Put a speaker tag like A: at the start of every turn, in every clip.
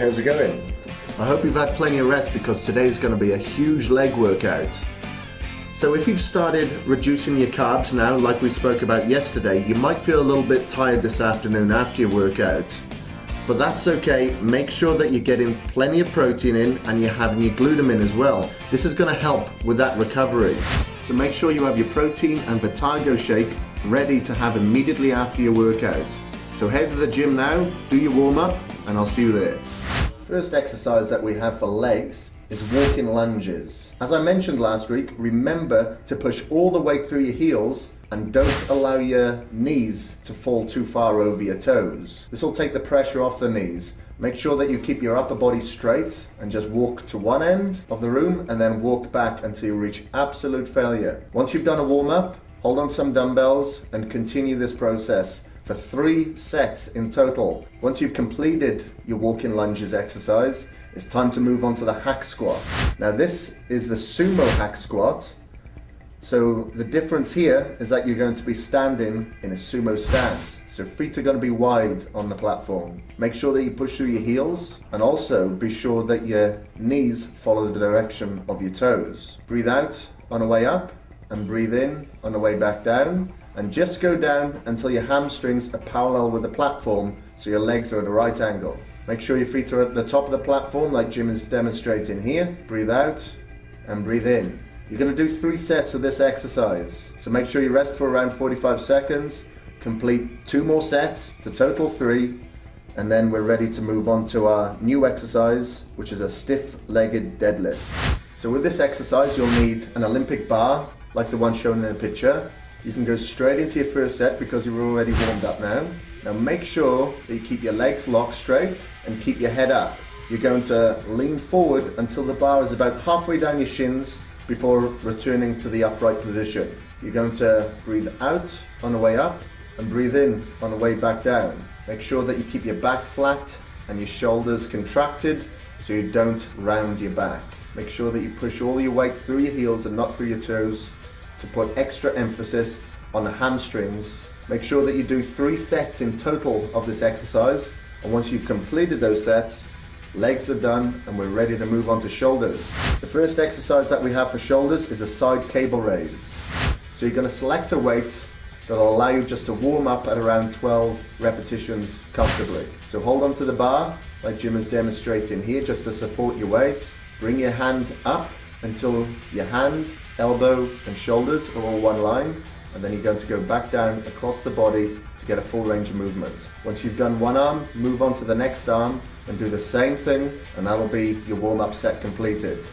A: how's it going? I hope you've had plenty of rest because today's going to be a huge leg workout. So if you've started reducing your carbs now, like we spoke about yesterday, you might feel a little bit tired this afternoon after your workout. But that's okay, make sure that you're getting plenty of protein in and you're having your glutamine as well. This is going to help with that recovery. So make sure you have your protein and Vitargo shake ready to have immediately after your workout. So head to the gym now, do your warm up, and I'll see you there. First exercise that we have for legs is walking lunges. As I mentioned last week, remember to push all the weight through your heels and don't allow your knees to fall too far over your toes. This will take the pressure off the knees. Make sure that you keep your upper body straight and just walk to one end of the room and then walk back until you reach absolute failure. Once you've done a warm up, hold on some dumbbells and continue this process for 3 sets in total. Once you've completed your walking lunges exercise, it's time to move on to the hack squat. Now this is the sumo hack squat. So the difference here is that you're going to be standing in a sumo stance. So feet are going to be wide on the platform. Make sure that you push through your heels and also be sure that your knees follow the direction of your toes. Breathe out on the way up and breathe in on the way back down. And just go down until your hamstrings are parallel with the platform so your legs are at a right angle. Make sure your feet are at the top of the platform like Jim is demonstrating here. Breathe out and breathe in. You're going to do 3 sets of this exercise. So make sure you rest for around 45 seconds, complete 2 more sets to total 3, and then we're ready to move on to our new exercise, which is a stiff-legged deadlift. So with this exercise, you'll need an Olympic bar, like the one shown in the picture. You can go straight into your first set because you're already warmed up now. Now make sure that you keep your legs locked straight and keep your head up. You're going to lean forward until the bar is about halfway down your shins before returning to the upright position. You're going to breathe out on the way up and breathe in on the way back down. Make sure that you keep your back flat and your shoulders contracted so you don't round your back. Make sure that you push all your weight through your heels and not through your toes to put extra emphasis on the hamstrings. Make sure that you do 3 sets in total of this exercise, and once you've completed those sets, legs are done and we're ready to move on to shoulders. The first exercise that we have for shoulders is a side cable raise. So you're going to select a weight that will allow you just to warm up at around 12 repetitions comfortably. So hold on to the bar like Jim is demonstrating here just to support your weight. Bring your hand up until your hand, elbow and shoulders are all one line, and then you're going to go back down across the body to get a full range of movement. Once you've done one arm, move on to the next arm and do the same thing, and that'll be your warm-up set completed.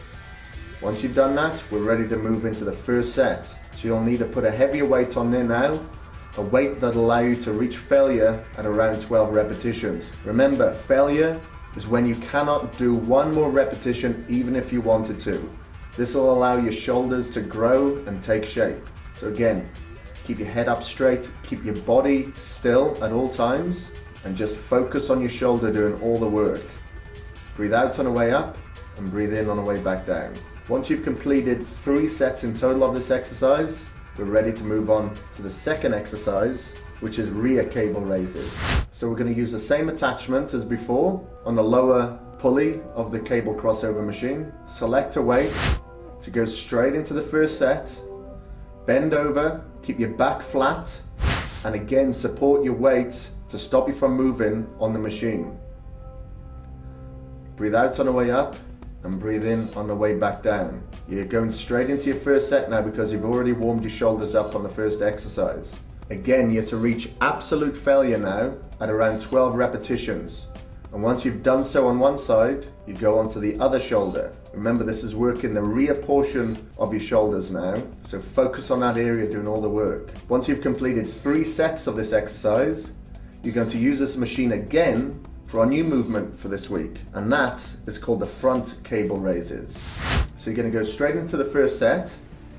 A: Once you've done that, we're ready to move into the first set. So you'll need to put a heavier weight on there now, a weight that'll allow you to reach failure at around 12 repetitions. Remember, failure is when you cannot do one more repetition even if you wanted to. This will allow your shoulders to grow and take shape. So again, keep your head up straight, keep your body still at all times, and just focus on your shoulder doing all the work. Breathe out on the way up and breathe in on the way back down. Once you've completed 3 sets in total of this exercise, we're ready to move on to the second exercise, which is rear cable raises. So we're going to use the same attachment as before on the lower pulley of the cable crossover machine. Select a weight to go straight into the first set. Bend over, keep your back flat, and again support your weight to stop you from moving on the machine. Breathe out on the way up and breathe in on the way back down. You're going straight into your first set now because you've already warmed your shoulders up on the first exercise. Again, you're to reach absolute failure now at around 12 repetitions. And once you've done so on one side, you go on to the other shoulder. Remember, this is working the rear portion of your shoulders now, so focus on that area doing all the work. Once you've completed 3 sets of this exercise, you're going to use this machine again for our new movement for this week, and that is called the front cable raises. So you're going to go straight into the first set.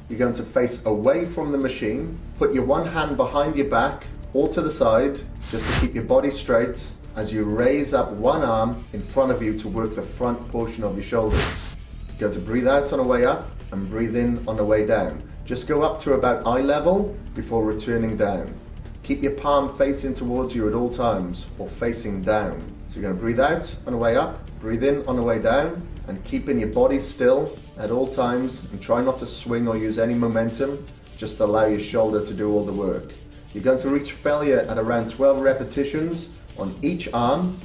A: You're going to face away from the machine, put your one hand behind your back or to the side just to keep your body straight as you raise up one arm in front of you to work the front portion of your shoulders. You're going to breathe out on the way up and breathe in on the way down. Just go up to about eye level before returning down. Keep your palm facing towards you at all times or facing down. So you're going to breathe out on the way up, breathe in on the way down, and keeping your body still at all times, and try not to swing or use any momentum. Just allow your shoulder to do all the work. You're going to reach failure at around 12 repetitions on each arm,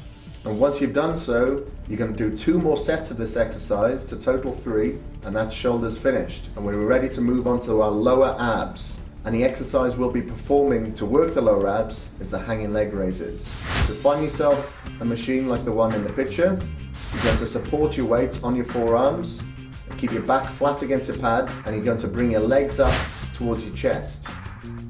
A: and once you've done so, you're going to do 2 more sets of this exercise to total 3, and that shoulder's finished. And we're ready to move on to our lower abs. And the exercise we'll be performing to work the lower abs is the hanging leg raises. So find yourself a machine like the one in the picture. You're going to support your weight on your forearms, and keep your back flat against the pad, and you're going to bring your legs up towards your chest.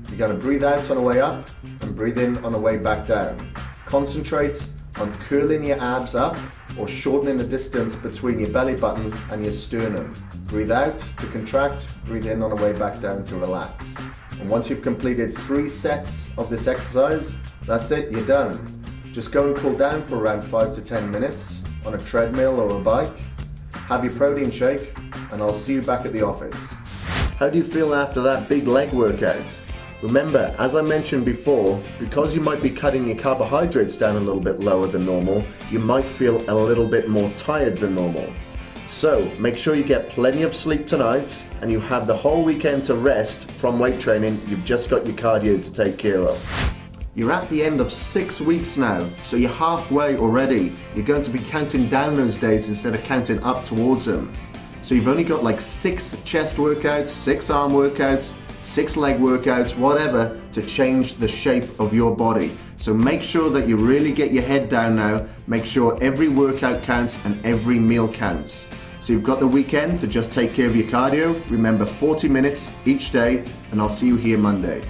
A: You're going to breathe out on the way up and breathe in on the way back down. Concentrate on curling your abs up or shortening the distance between your belly button and your sternum. Breathe out to contract, breathe in on the way back down to relax. And once you've completed 3 sets of this exercise, that's it, you're done. Just go and cool down for around 5 to 10 minutes on a treadmill or a bike. Have your protein shake, and I'll see you back at the office. How do you feel after that big leg workout? Remember, as I mentioned before, because you might be cutting your carbohydrates down a little bit lower than normal, you might feel a little bit more tired than normal. So make sure you get plenty of sleep tonight, and you have the whole weekend to rest from weight training. You've just got your cardio to take care of. You're at the end of 6 weeks now, so you're halfway already. You're going to be counting down those days instead of counting up towards them. So you've only got like 6 chest workouts, 6 arm workouts, 6 leg workouts, whatever, to change the shape of your body. So make sure that you really get your head down now. Make sure every workout counts and every meal counts. So you've got the weekend to just take care of your cardio. Remember, 40 minutes each day, and I'll see you here Monday.